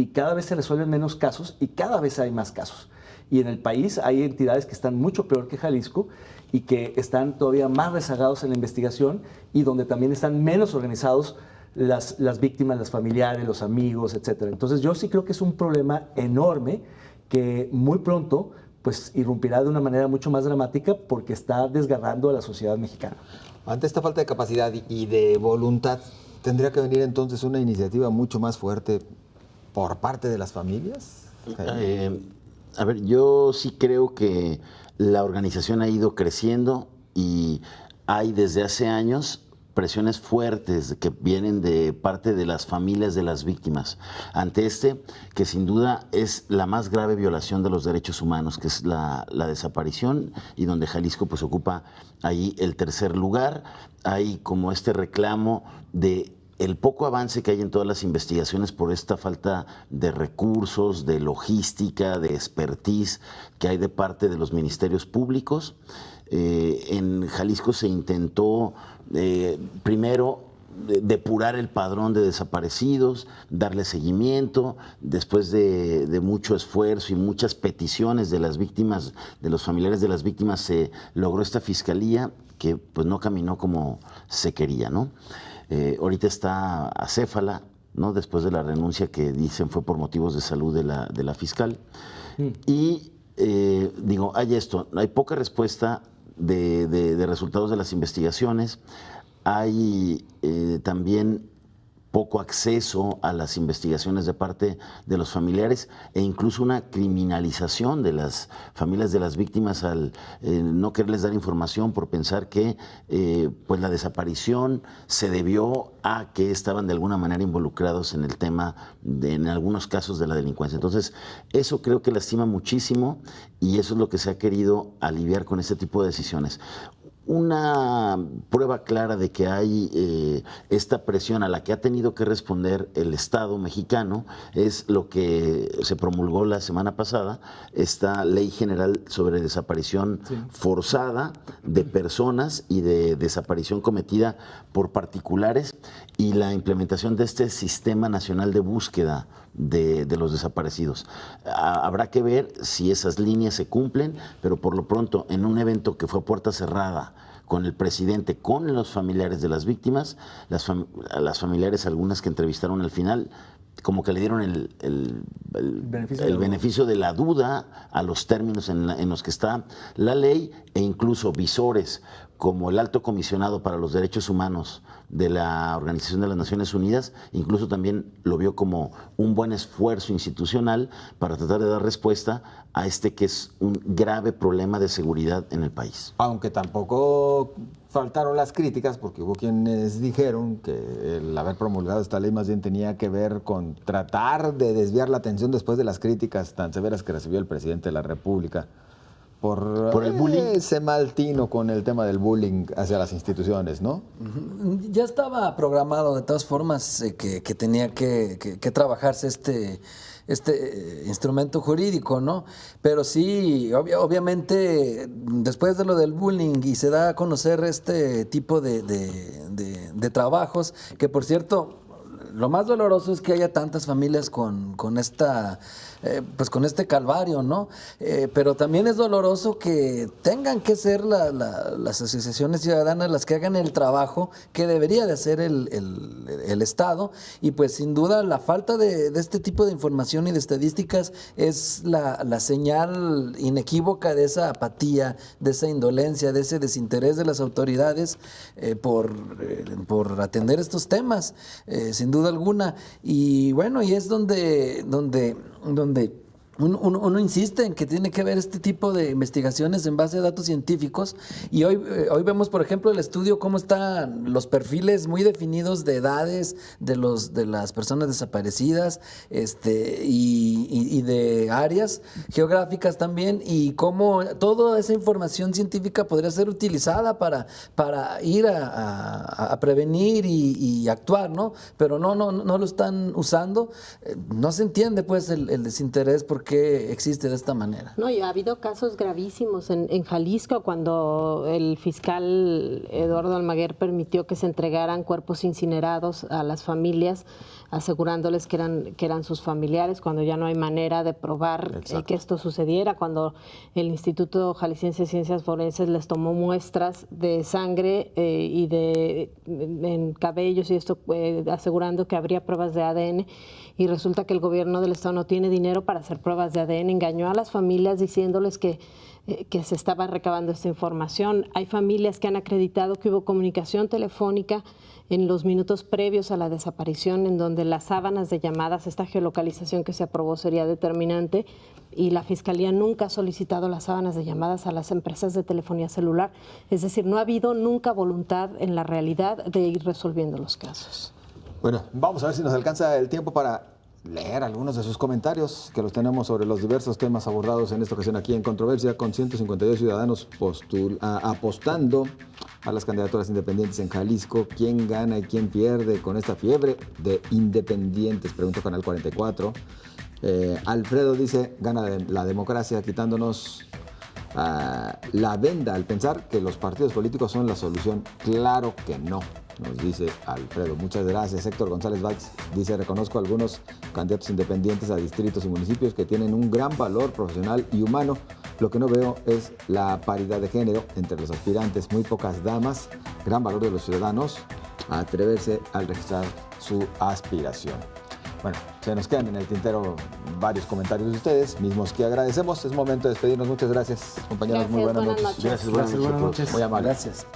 cada vez se resuelven menos casos y cada vez hay más casos. Y en el país hay entidades que están mucho peor que Jalisco y que están todavía más rezagados en la investigación, y donde también están menos organizados las víctimas, los familiares, los amigos, etc. Entonces yo sí creo que es un problema enorme que muy pronto pues irrumpirá de una manera mucho más dramática, porque está desgarrando a la sociedad mexicana. Ante esta falta de capacidad y de voluntad, ¿tendría que venir entonces una iniciativa mucho más fuerte por parte de las familias? A ver, yo sí creo que la organización ha ido creciendo y hay desde hace años presiones fuertes que vienen de parte de las familias de las víctimas ante que sin duda es la más grave violación de los derechos humanos, que es la desaparición, y donde Jalisco pues ocupa ahí el tercer lugar. Hay como reclamo de el poco avance que hay en todas las investigaciones por esta falta de recursos, de logística, de expertise que hay de parte de los ministerios públicos. En Jalisco se intentó primero depurar el padrón de desaparecidos, darle seguimiento. Después de mucho esfuerzo y muchas peticiones de las víctimas, de los familiares de las víctimas, se logró esta fiscalía que pues no caminó como se quería, ¿no? Ahorita está acéfala, ¿no? Después de la renuncia que dicen fue por motivos de salud de la fiscal. Y hay poca respuesta de resultados de las investigaciones. Hay también poco acceso a las investigaciones de parte de los familiares e incluso una criminalización de las familias de las víctimas al no quererles dar información por pensar que pues la desaparición se debió a que estaban de alguna manera involucrados en el tema, en algunos casos, de la delincuencia. Entonces, eso creo que lastima muchísimo y eso es lo que se ha querido aliviar con este tipo de decisiones. Una prueba clara de que hay esta presión a la que ha tenido que responder el Estado mexicano es lo que se promulgó la semana pasada, esta Ley General sobre Desaparición Forzada de personas y de desaparición cometida por particulares, y la implementación de este Sistema Nacional de Búsqueda de los desaparecidos. Habrá que ver si esas líneas se cumplen, pero por lo pronto, en un evento que fue a puerta cerrada con el presidente, con los familiares de las víctimas, las familiares, algunas que entrevistaron al final, como que le dieron el beneficio de la duda a los términos en los que está la ley, e incluso visores como el Alto Comisionado para los Derechos Humanos de la Organización de las Naciones Unidas, incluso también lo vio como un buen esfuerzo institucional para tratar de dar respuesta a que es un grave problema de seguridad en el país. Aunque tampoco faltaron las críticas, porque hubo quienes dijeron que el haber promulgado esta ley más bien tenía que ver con tratar de desviar la atención después de las críticas tan severas que recibió el presidente de la República por el bullying, ese mal tino con el tema del bullying hacia las instituciones, ¿no? Ya estaba programado de todas formas que tenía que trabajarse este instrumento jurídico, ¿no? Pero sí, obviamente, después de lo del bullying y se da a conocer este tipo de trabajos, que por cierto, lo más doloroso es que haya tantas familias con este calvario, ¿no? Pero también es doloroso que tengan que ser las asociaciones ciudadanas las que hagan el trabajo que debería de hacer el Estado, y pues sin duda la falta de este tipo de información y de estadísticas es la señal inequívoca de esa apatía, de esa indolencia, de ese desinterés de las autoridades por atender estos temas, sin duda alguna. Y bueno, y es donde uno insiste en que tiene que haber este tipo de investigaciones en base a datos científicos, y hoy vemos, por ejemplo, el estudio, cómo están los perfiles muy definidos de edades de las personas desaparecidas, y de áreas geográficas también, y cómo toda esa información científica podría ser utilizada para ir a prevenir y actuar, ¿no? Pero no lo están usando. No se entiende pues el desinterés porque existe de esta manera. No, y ha habido casos gravísimos en Jalisco, cuando el fiscal Eduardo Almaguer permitió que se entregaran cuerpos incinerados a las familias, asegurándoles que eran sus familiares, cuando ya no hay manera de probar que esto sucediera, cuando el Instituto Jalisciense de Ciencias Forenses les tomó muestras de sangre y en cabellos y esto, asegurando que habría pruebas de ADN, y resulta que el gobierno del Estado no tiene dinero para hacer pruebas de ADN, engañó a las familias diciéndoles que que se estaba recabando esta información. Hay familias que han acreditado que hubo comunicación telefónica en los minutos previos a la desaparición, en donde las sábanas de llamadas, esta geolocalización que se aprobó sería determinante, y la Fiscalía nunca ha solicitado las sábanas de llamadas a las empresas de telefonía celular. Es decir, no ha habido nunca voluntad en la realidad de ir resolviendo los casos. Bueno, vamos a ver si nos alcanza el tiempo para leer algunos de sus comentarios, que los tenemos sobre los diversos temas abordados en esta ocasión aquí en Controversia, con 152 ciudadanos apostando a las candidaturas independientes en Jalisco. ¿Quién gana y quién pierde con esta fiebre de independientes? Pregunta Canal 44. Alfredo dice, gana la democracia quitándonos la venda al pensar que los partidos políticos son la solución. Claro que no, nos dice Alfredo. Muchas gracias. Héctor González Valls dice, reconozco a algunos candidatos independientes a distritos y municipios que tienen un gran valor profesional y humano. Lo que no veo es la paridad de género entre los aspirantes, muy pocas damas, gran valor de los ciudadanos a atreverse al registrar su aspiración. Bueno, se nos quedan en el tintero varios comentarios de ustedes, mismos que agradecemos. Es momento de despedirnos. Muchas gracias, compañeros. Gracias, muy buenas noches. noches. Gracias, buenas noches. Muy amable. Gracias.